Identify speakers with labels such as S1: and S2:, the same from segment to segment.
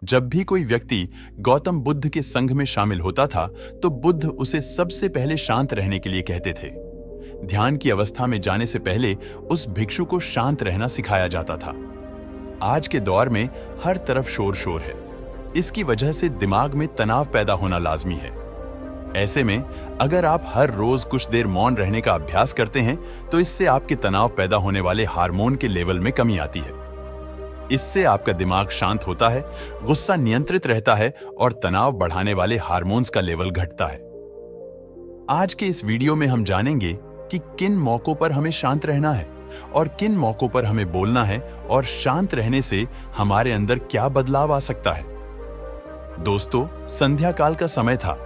S1: जब भी कोई व्यक्ति गौतम बुद्ध के संघ में शामिल होता था तो बुद्ध उसे सबसे पहले शांत रहने के लिए कहते थे। ध्यान की अवस्था में जाने से पहले उस भिक्षु को शांत रहना सिखाया जाता था। आज के दौर में हर तरफ शोर शोर है। इसकी वजह से दिमाग में तनाव पैदा होना लाजमी है। ऐसे में अगर आप हर रोज कुछ देर मौन रहने का अभ्यास करते हैं तो इससे आपके तनाव पैदा होने वाले हार्मोन के लेवल में कमी आती है। इससे आपका दिमाग शांत होता है, गुस्सा नियंत्रित रहता है और तनाव बढ़ाने वाले हार्मोन्स का लेवल घटता है। आज के इस वीडियो में हम जानेंगे कि किन मौकों पर हमें शांत रहना है और किन मौकों पर हमें बोलना है और शांत रहने से हमारे अंदर क्या बदलाव आ सकता है। दोस्तों, संध्या काल का समय था।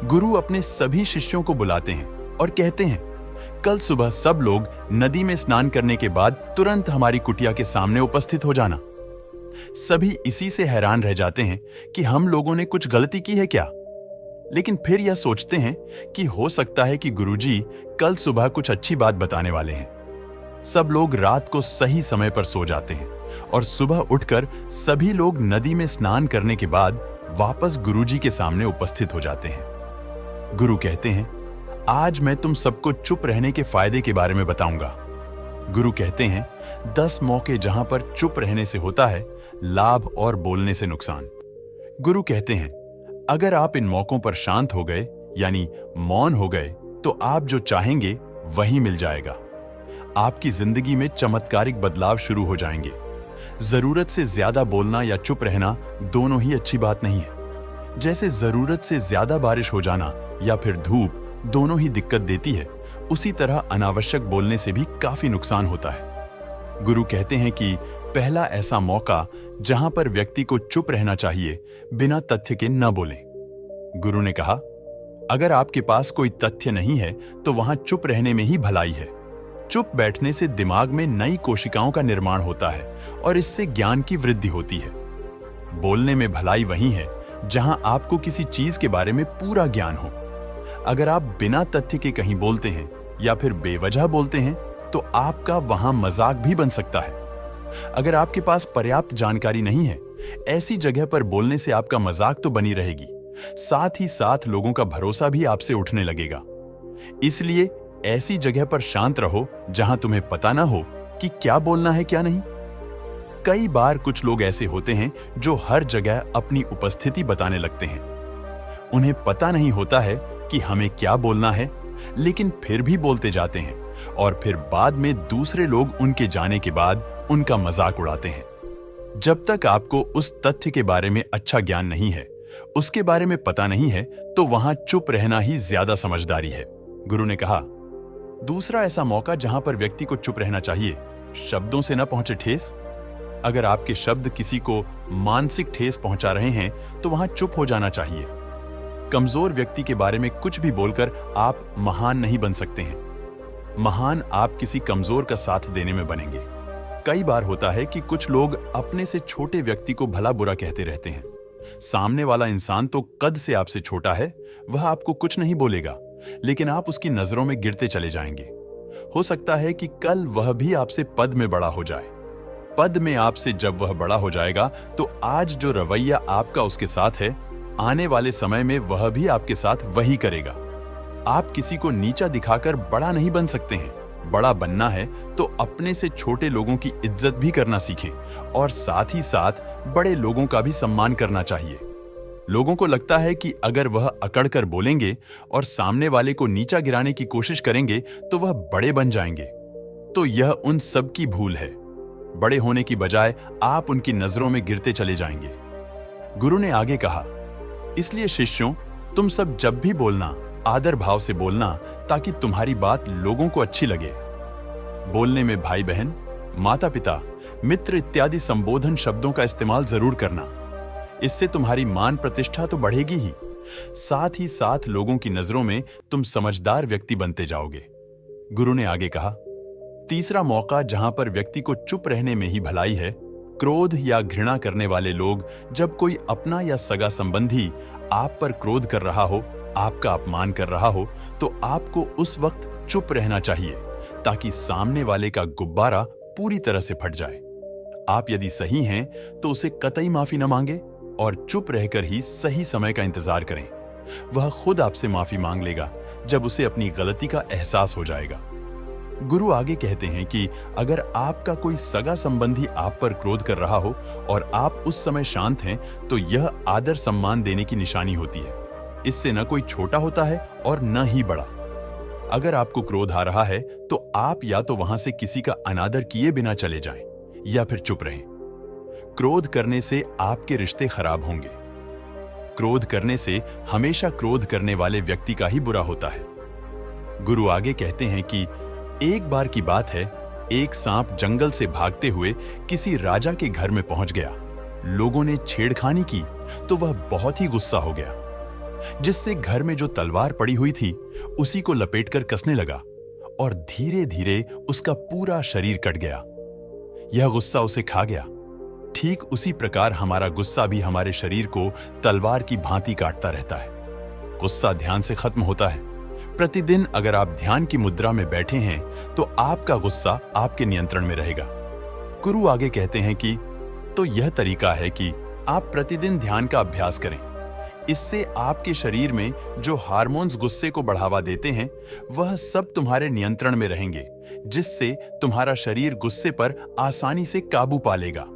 S1: गुरु अपने सभी शिष्यों को बुलाते हैं और कहते हैं, कल सुबह सब लोग नदी में स्नान करने के बाद तुरंत हमारी कुटिया के सामने उपस्थित हो जाना। सभी इसी से हैरान रह जाते हैं कि हम लोगों ने कुछ गलती की है क्या, लेकिन फिर यह सोचते हैं कि हो सकता है कि गुरुजी कल सुबह कुछ अच्छी बात बताने वाले हैं। सब लोग रात को सही समय पर सो जाते हैं और सुबह उठकर सभी लोग नदी में स्नान करने के बाद वापस गुरुजी के सामने उपस्थित हो जाते हैं। गुरु कहते हैं, आज मैं तुम सबको चुप रहने के फायदे के बारे में बताऊंगा। गुरु कहते हैं, 10 मौके जहां पर चुप रहने से होता है लाभ और बोलने से नुकसान। गुरु कहते हैं, अगर आप इन मौकों पर शांत हो गए यानी मौन हो गए तो आप जो चाहेंगे वही मिल जाएगा। आपकी जिंदगी में चमत्कारिक बदलाव शुरू हो जाएंगे। जरूरत से ज्यादा बोलना या चुप रहना दोनों ही अच्छी बात नहीं है। जैसे जरूरत से ज्यादा बारिश हो जाना या फिर धूप दोनों ही दिक्कत देती है, उसी तरह अनावश्यक बोलने से भी काफी नुकसान होता है। गुरु कहते हैं कि पहला ऐसा मौका जहां पर व्यक्ति को चुप रहना चाहिए, बिना तथ्य के न बोलें। गुरु ने कहा, अगर आपके पास कोई तथ्य नहीं है तो वहां चुप रहने में ही भलाई है। चुप बैठने से दिमाग में नई कोशिकाओं का निर्माण होता है और इससे ज्ञान की वृद्धि होती है। बोलने में भलाई वही है जहां आपको किसी चीज के बारे में पूरा ज्ञान हो। अगर आप बिना तथ्य के कहीं बोलते हैं या फिर बेवजह बोलते हैं तो आपका वहां मजाक भी बन सकता है। अगर आपके पास पर्याप्त जानकारी नहीं है, ऐसी जगह पर बोलने से आपका मजाक तो बनी रहेगी, साथ ही साथ लोगों का भरोसा भी आपसे उठने लगेगा। इसलिए ऐसी जगह पर शांत रहो जहां तुम्हें पता ना हो कि क्या बोलना है क्या नहीं। कई बार कुछ लोग ऐसे होते हैं जो हर जगह अपनी उपस्थिति बताने लगते हैं। उन्हें पता नहीं होता है कि हमें क्या बोलना है, लेकिन फिर भी बोलते जाते हैं और फिर बाद में दूसरे लोग उनके जाने के बाद उनका मजाक उड़ाते हैं। जब तक आपको उस तथ्य के बारे में अच्छा ज्ञान नहीं है, उसके बारे में पता नहीं है, तो वहां चुप रहना ही ज्यादा समझदारी है। गुरु ने कहा, दूसरा ऐसा मौका जहां पर व्यक्ति को चुप रहना चाहिए, शब्दों से न पहुंचे ठेस। अगर आपके शब्द किसी को मानसिक ठेस पहुंचा रहे हैं तो वहां चुप हो जाना चाहिए। कमजोर व्यक्ति के बारे में कुछ भी बोलकर आप महान नहीं बन सकते हैं। महान आप किसी कमजोर का साथ देने में बनेंगे। कई बार होता है कि कुछ लोग अपने से छोटे व्यक्ति को भला बुरा कहते रहते हैं। सामने वाला इंसान तो कद से आपसे छोटा है, वह आपको कुछ नहीं बोलेगा, लेकिन आप उसकी नजरों में गिरते चले जाएंगे। हो सकता है कि कल वह भी आपसे पद में बड़ा हो जाए। पद में आपसे जब वह बड़ा हो जाएगा तो आज जो रवैया आपका उसके साथ है, आने वाले समय में वह भी आपके साथ वही करेगा। आप किसी को नीचा दिखाकर बड़ा नहीं बन सकते हैं। बड़ा बनना है तो अपने से छोटे लोगों की इज्जत भी करना सीखें और साथ ही साथ बड़े लोगों का भी सम्मान करना चाहिए। लोगों को लगता है कि अगर वह अकड़ कर बोलेंगे और सामने वाले को नीचा गिराने की कोशिश करेंगे तो वह बड़े बन जाएंगे। तो यह उन सब की भूल है। बड़े होने की बजाय आप उनकी नजरों में गिरते चले जाएंगे। गुरु ने आगे कहा, इसलिए शिष्यों, तुम सब जब भी बोलना आदर भाव से बोलना ताकि तुम्हारी बात लोगों को अच्छी लगे। बोलने में भाई बहन, माता पिता, मित्र इत्यादि संबोधन शब्दों का इस्तेमाल जरूर करना। इससे तुम्हारी मान प्रतिष्ठा तो बढ़ेगी ही, साथ ही साथ लोगों की नजरों में तुम समझदार व्यक्ति बनते जाओगे। गुरु ने आगे कहा, तीसरा मौका जहां पर व्यक्ति को चुप रहने में ही भलाई है, क्रोध या घृणा करने वाले लोग जब कोई अपना या सगा संबंधी आप पर क्रोध कर रहा हो, आपका अपमान कर रहा हो, तो आपको उस वक्त चुप रहना चाहिए ताकि सामने वाले का गुब्बारा पूरी तरह से फट जाए। आप यदि सही हैं तो उसे कतई माफी न मांगे और चुप रहकर ही सही समय का इंतजार करें। वह खुद आपसे माफी मांग लेगा जब उसे अपनी गलती का एहसास हो जाएगा। गुरु आगे कहते हैं कि अगर आपका कोई सगा संबंधी आप पर क्रोध कर रहा हो और आप उस समय शांत हैं, तो यह आदर सम्मान देने की निशानी होती है। इससे न कोई छोटा होता है और न ही बड़ा। अगर आपको क्रोध आ रहा है तो आप या तो वहां से किसी का अनादर किए बिना चले जाएं या फिर चुप रहें। क्रोध करने से आपके रिश्ते खराब होंगे। क्रोध करने से हमेशा क्रोध करने वाले व्यक्ति का ही बुरा होता है। गुरु आगे कहते हैं कि एक बार की बात है, एक सांप जंगल से भागते हुए किसी राजा के घर में पहुंच गया। लोगों ने छेड़खानी की तो वह बहुत ही गुस्सा हो गया, जिससे घर में जो तलवार पड़ी हुई थी उसी को लपेटकर कसने लगा और धीरे धीरे उसका पूरा शरीर कट गया। यह गुस्सा उसे खा गया। ठीक उसी प्रकार हमारा गुस्सा भी हमारे शरीर को तलवार की भांति काटता रहता है। गुस्सा ध्यान से खत्म होता है। प्रतिदिन अगर आप ध्यान की मुद्रा में बैठे हैं तो आपका गुस्सा आपके नियंत्रण में रहेगा। गुरु आगे कहते हैं कि तो यह तरीका है कि आप प्रतिदिन ध्यान का अभ्यास करें। इससे आपके शरीर में जो हार्मोन्स गुस्से को बढ़ावा देते हैं वह सब तुम्हारे नियंत्रण में रहेंगे, जिससे तुम्हारा शरीर गुस्से पर आसानी से काबू पा लेगा।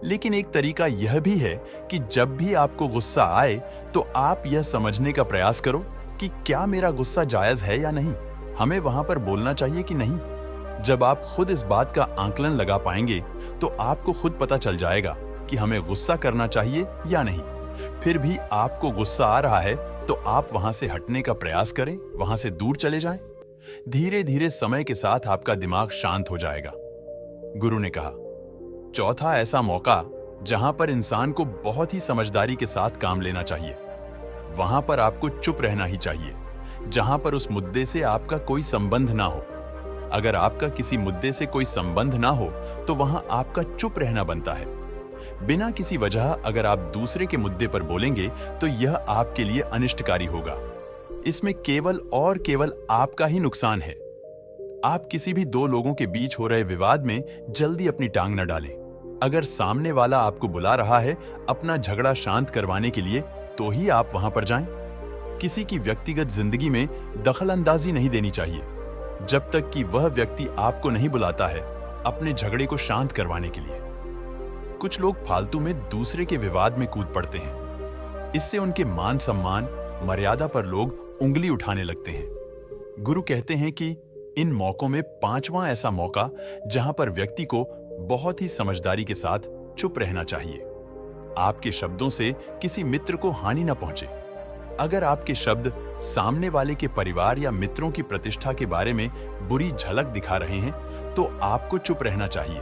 S1: लेकिन एक तरीका यह भी है कि जब भी आपको गुस्सा आए तो आप यह समझने का प्रयास करो कि क्या मेरा गुस्सा जायज है या नहीं, हमें वहां पर बोलना चाहिए कि नहीं। जब आप खुद इस बात का आंकलन लगा पाएंगे तो आपको खुद पता चल जाएगा कि हमें गुस्सा करना चाहिए या नहीं। फिर भी आपको गुस्सा आ रहा है तो आप वहां से हटने का प्रयास करें, वहां से दूर चले जाएं। धीरे धीरे समय के साथ आपका दिमाग शांत हो जाएगा। गुरु ने कहा, चौथा ऐसा मौका जहां पर इंसान को बहुत ही समझदारी के साथ काम लेना चाहिए। वहां पर आपको चुप रहना ही चाहिए, जहां पर उस मुद्दे से आपका कोई संबंध ना हो। अगर आपका किसी मुद्दे से कोई संबंध ना हो तो वहां आपका चुप रहना बनता है। बिना किसी वजह अगर आप दूसरे के मुद्दे पर बोलेंगे तो यह आपके लिए अनिष्टकारी होगा। इसमें केवल और केवल आपका ही नुकसान है। आप किसी भी दो लोगों के बीच हो रहे विवाद में जल्दी अपनी टांग न डालें। अगर सामने वाला आपको बुला रहा है अपना झगड़ा शांत करवाने के लिए तो ही आप वहां पर जाएं। किसी की व्यक्तिगत जिंदगी में दखल अंदाजी नहीं देनी चाहिए जब तक कि वह व्यक्ति आपको नहीं बुलाता है अपने झगड़े को शांत करवाने के लिए। कुछ लोग फालतू में दूसरे के विवाद में कूद पड़ते हैं। इससे उनके मान सम्मान, मर्यादा पर लोग उंगली उठाने लगते हैं। गुरु कहते हैं कि इन मौकों में पांचवां ऐसा मौका जहां पर व्यक्ति को बहुत ही समझदारी के साथ चुप रहना चाहिए। आपके शब्दों से किसी मित्र को हानि न पहुंचे। अगर आपके शब्द सामने वाले के परिवार या मित्रों की प्रतिष्ठा के बारे में बुरी झलक दिखा रहे हैं तो आपको चुप रहना चाहिए।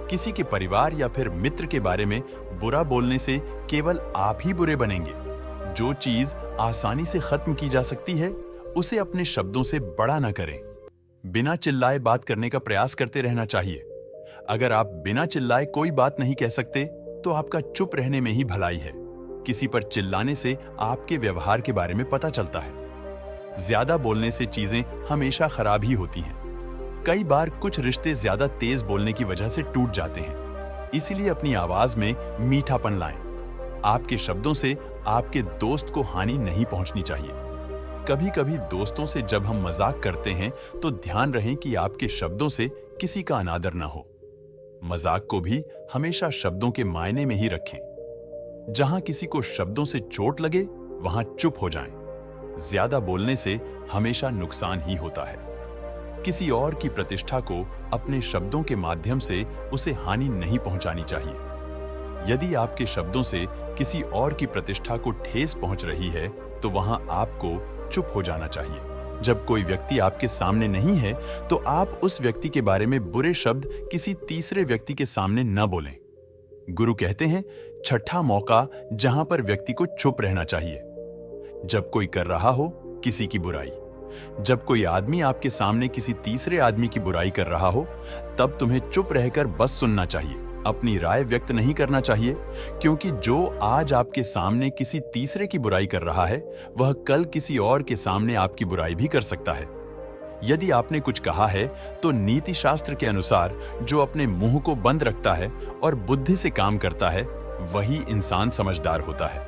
S1: किसी के परिवार या फिर मित्र के बारे में बुरा बोलने से केवल आप ही बुरे बनेंगे। जो चीज आसानी से खत्म की जा सकती है उसे अपने शब्दों से बड़ा न करें। बिना चिल्लाए बात करने का प्रयास करते रहना चाहिए। अगर आप बिना चिल्लाए कोई बात नहीं कह सकते तो आपका चुप रहने में ही भलाई है। किसी पर चिल्लाने से आपके व्यवहार के बारे में पता चलता है। ज्यादा बोलने से चीजें हमेशा खराब ही होती हैं। कई बार कुछ रिश्ते ज्यादा तेज बोलने की वजह से टूट जाते हैं। इसीलिए अपनी आवाज में मीठापन लाएं। आपके शब्दों से आपके दोस्त को हानि नहीं पहुंचनी चाहिए। कभी कभी दोस्तों से जब हम मजाक करते हैं तो ध्यान रहे कि आपके शब्दों से किसी का अनादर ना हो। मजाक को भी हमेशा शब्दों के मायने में ही रखें। जहां किसी को शब्दों से चोट लगे वहां चुप हो जाएं। ज्यादा बोलने से हमेशा नुकसान ही होता है। किसी और की प्रतिष्ठा को अपने शब्दों के माध्यम से उसे हानि नहीं पहुंचानी चाहिए। यदि आपके शब्दों से किसी और की प्रतिष्ठा को ठेस पहुंच रही है तो वहां आपको चुप हो जाना चाहिए। जब कोई व्यक्ति आपके सामने नहीं है तो आप उस व्यक्ति के बारे में बुरे शब्द किसी तीसरे व्यक्ति के सामने न बोलें। गुरु कहते हैं, छठा मौका जहां पर व्यक्ति को चुप रहना चाहिए। जब कोई कर रहा हो किसी की बुराई, जब कोई आदमी आपके सामने किसी तीसरे आदमी की बुराई कर रहा हो, तब तुम्हें चुप रहकर बस सुनना चाहिए। अपनी राय व्यक्त नहीं करना चाहिए, क्योंकि जो आज आपके सामने किसी तीसरे की बुराई कर रहा है वह कल किसी और के सामने आपकी बुराई भी कर सकता है। यदि आपने कुछ कहा है तो नीति शास्त्र के अनुसार जो अपने मुंह को बंद रखता है और बुद्धि से काम करता है वही इंसान समझदार होता है।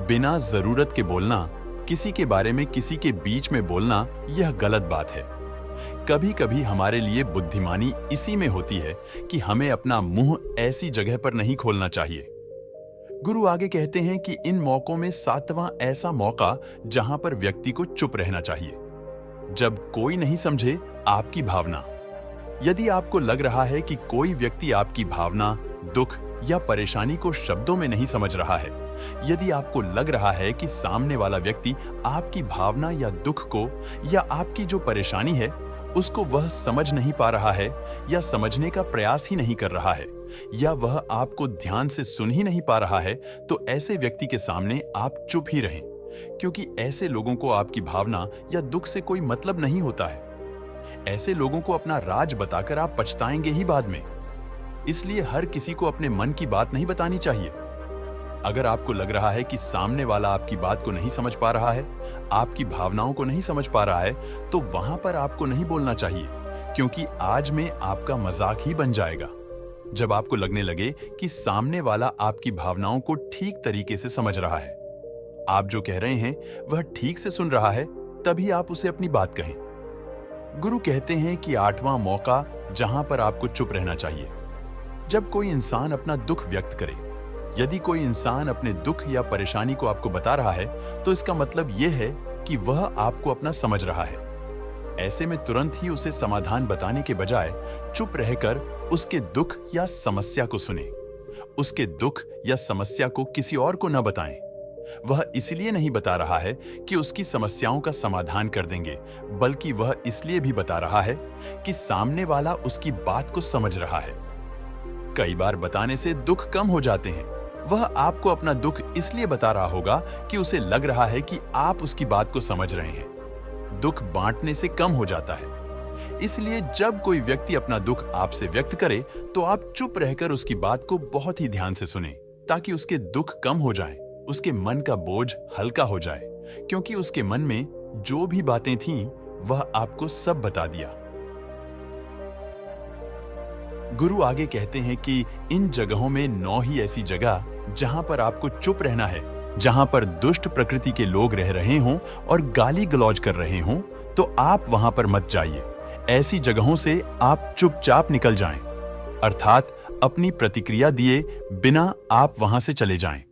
S1: बिना जरूरत के बोलना, किसी के बारे में किसी के बीच में बोलना, यह गलत बात है। कभी कभी हमारे लिए बुद्धिमानी इसी में होती है कि हमें अपना मुंह ऐसी जगह पर नहीं खोलना चाहिए। गुरु आगे कहते हैं कि इन मौकों में 7वां ऐसा मौका जहां पर व्यक्ति को चुप रहना चाहिए। जब कोई नहीं समझे आपकी भावना। यदि आपको लग रहा है कि कोई व्यक्ति आपकी भावना, दुख या परेशानी को शब्दों में नहीं समझ रहा है, यदि आपको लग रहा है कि सामने वाला व्यक्ति आपकी भावना या दुख को या आपकी जो परेशानी है उसको वह समझ नहीं पा रहा है या समझने का प्रयास ही नहीं कर रहा है या वह आपको ध्यान से सुन ही नहीं पा रहा है, तो ऐसे व्यक्ति के सामने आप चुप ही रहें, क्योंकि ऐसे लोगों को आपकी भावना या दुख से कोई मतलब नहीं होता है। ऐसे लोगों को अपना राज बताकर आप पछताएंगे ही बाद में। इसलिए हर किसी को अपने मन की बात नहीं बतानी चाहिए। अगर आपको लग रहा है कि सामने वाला आपकी बात को नहीं समझ पा रहा है, आपकी भावनाओं को नहीं समझ पा रहा है, तो वहां पर आपको नहीं बोलना चाहिए, क्योंकि आज में आपका मजाक ही बन जाएगा। जब आपको लगने लगे कि सामने वाला आपकी भावनाओं को ठीक तरीके से समझ रहा है, आप जो कह रहे हैं वह ठीक से सुन रहा है, तभी आप उसे अपनी बात कहें। गुरु कहते हैं कि 8वां मौका जहां पर आपको चुप रहना चाहिए। जब कोई इंसान अपना दुख व्यक्त करे, यदि कोई इंसान अपने दुख या परेशानी को आपको बता रहा है, तो इसका मतलब यह है कि वह आपको अपना समझ रहा है। ऐसे में तुरंत ही उसे समाधान बताने के बजाय चुप रहकर उसके दुख या समस्या को सुने। उसके दुख या समस्या को किसी और को न बताएं। वह इसलिए नहीं बता रहा है कि उसकी समस्याओं का समाधान कर देंगे, बल्कि वह इसलिए भी बता रहा है कि सामने वाला उसकी बात को समझ रहा है। कई बार बताने से दुख कम हो जाते हैं। वह आपको अपना दुख इसलिए बता रहा होगा कि उसे लग रहा है कि आप उसकी बात को समझ रहे हैं। दुख बांटने से कम हो जाता है। इसलिए जब कोई व्यक्ति अपना दुख आपसे व्यक्त करे, तो आप चुप रहकर उसकी बात को बहुत ही ध्यान से सुनें, ताकि उसके दुख कम हो जाएं, उसके मन का बोझ हल्का हो जाए, क्योंकि उसके मन में जो भी बातें थीं, वह आपको सब बता दिया। गुरु आगे कहते हैं कि इन जगहों में 9 ही ऐसी जगह जहां पर आपको चुप रहना है, जहां पर दुष्ट प्रकृति के लोग रह रहे हों और गाली गलौज कर रहे हों, तो आप वहां पर मत जाइए। ऐसी जगहों से आप चुपचाप निकल जाएं, अर्थात अपनी प्रतिक्रिया दिए बिना आप वहां से चले जाएं।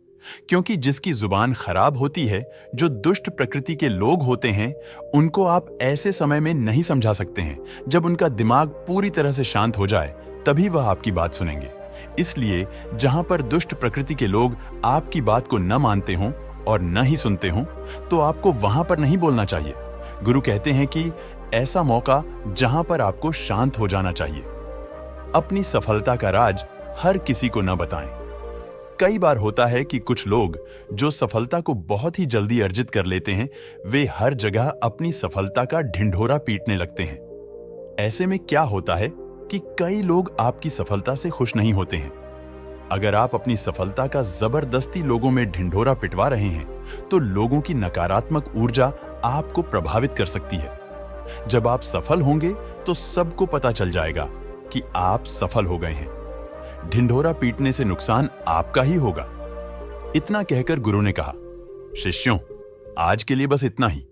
S1: क्योंकि जिसकी जुबान खराब होती है, जो दुष्ट प्रकृति के लोग होते हैं, उनको आप ऐसे समय में नहीं समझा सकते हैं। जब उनका दिमाग पूरी तरह से शांत हो जाए, तभी वह आपकी बात सुनेंगे। इसलिए जहां पर दुष्ट प्रकृति के लोग आपकी बात को न मानते हों और न ही सुनते हों, तो आपको वहां पर नहीं बोलना चाहिए। गुरु कहते हैं कि ऐसा मौका जहां पर आपको शांत हो जाना चाहिए। अपनी सफलता का राज हर किसी को न बताएं। कई बार होता है कि कुछ लोग जो सफलता को बहुत ही जल्दी अर्जित कर लेते हैं, वे हर जगह अपनी सफलता का ढिंढोरा पीटने लगते हैं। ऐसे में क्या होता है कि कई लोग आपकी सफलता से खुश नहीं होते हैं। अगर आप अपनी सफलता का जबरदस्ती लोगों में ढिंढोरा पिटवा रहे हैं, तो लोगों की नकारात्मक ऊर्जा आपको प्रभावित कर सकती है। जब आप सफल होंगे, तो सबको पता चल जाएगा कि आप सफल हो गए हैं। ढिंढोरा पीटने से नुकसान आपका ही होगा। इतना कहकर गुरु ने कहा, शिष्यों, आज के लिए बस इतना ही।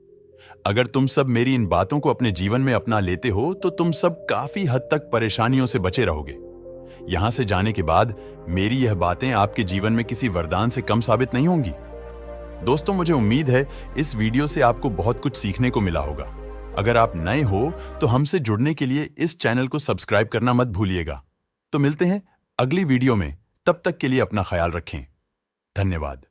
S1: अगर तुम सब मेरी इन बातों को अपने जीवन में अपना लेते हो, तो तुम सब काफी हद तक परेशानियों से बचे रहोगे। यहां से जाने के बाद मेरी यह बातें आपके जीवन में किसी वरदान से कम साबित नहीं होंगी। दोस्तों, मुझे उम्मीद है इस वीडियो से आपको बहुत कुछ सीखने को मिला होगा। अगर आप नए हो तो हमसे जुड़ने के लिए इस चैनल को सब्सक्राइब करना मत भूलिएगा। तो मिलते हैं अगली वीडियो में। तब तक के लिए अपना ख्याल रखें। धन्यवाद।